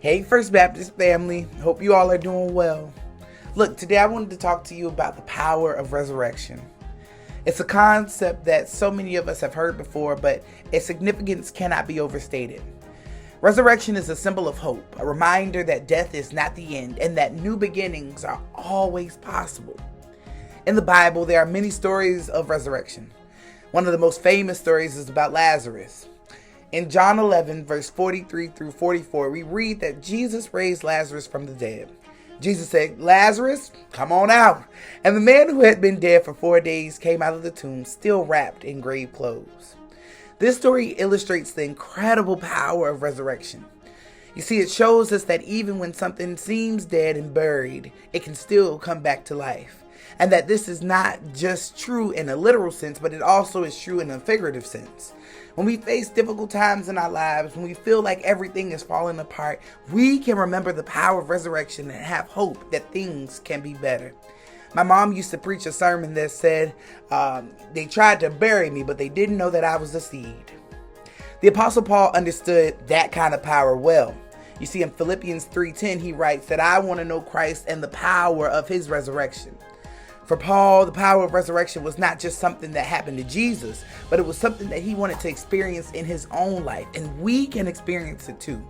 Hey, First Baptist family. Hope you all are doing well. Look, today I wanted to talk to you about the power of resurrection. It's a concept that so many of us have heard before, but its significance cannot be overstated. Resurrection is a symbol of hope, a reminder that death is not the end and that new beginnings are always possible. In the Bible, there are many stories of resurrection. One of the most famous stories is about Lazarus. In John 11, verse 43 through 44, we read that Jesus raised Lazarus from the dead. Jesus said, "Lazarus, come on out." And the man who had been dead for 4 days came out of the tomb, still wrapped in grave clothes. This story illustrates the incredible power of resurrection. You see, it shows us that even when something seems dead and buried, it can still come back to life. And that this is not just true in a literal sense, but it also is true in a figurative sense. When we face difficult times in our lives, when we feel like everything is falling apart, we can remember the power of resurrection and have hope that things can be better. My mom used to preach a sermon that said, they tried to bury me, but they didn't know that I was a seed. The Apostle Paul understood that kind of power well. You see, in Philippians 3:10, he writes that I want to know Christ and the power of his resurrection. For Paul, the power of resurrection was not just something that happened to Jesus, but it was something that he wanted to experience in his own life, and we can experience it too.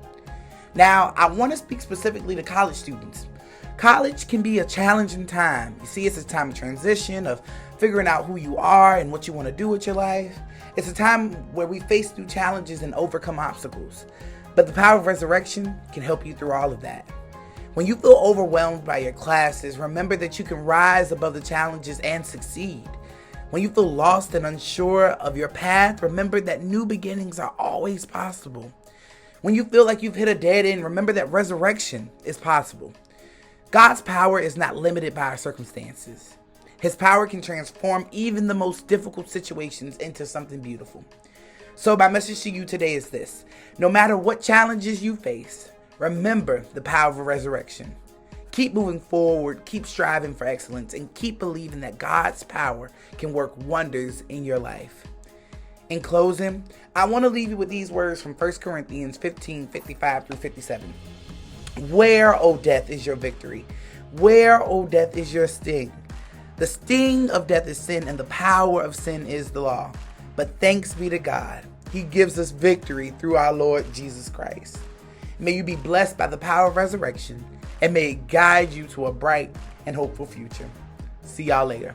Now, I want to speak specifically to college students. College can be a challenging time. You see, it's a time of transition, of figuring out who you are and what you want to do with your life. It's a time where we face new challenges and overcome obstacles. But the power of resurrection can help you through all of that. When you feel overwhelmed by your classes, remember that you can rise above the challenges and succeed. When you feel lost and unsure of your path, remember that new beginnings are always possible. When you feel like you've hit a dead end, remember that resurrection is possible. God's power is not limited by our circumstances. His power can transform even the most difficult situations into something beautiful. So my message to you today is this: no matter what challenges you face, remember the power of resurrection. Keep moving forward, keep striving for excellence, and keep believing that God's power can work wonders in your life. In closing, I want to leave you with these words from 1 Corinthians 15:55 through 57. Where, O death, is your victory? Where, O death, is your sting? The sting of death is sin, and the power of sin is the law. But thanks be to God, He gives us victory through our Lord Jesus Christ. May you be blessed by the power of resurrection, and may it guide you to a bright and hopeful future. See y'all later.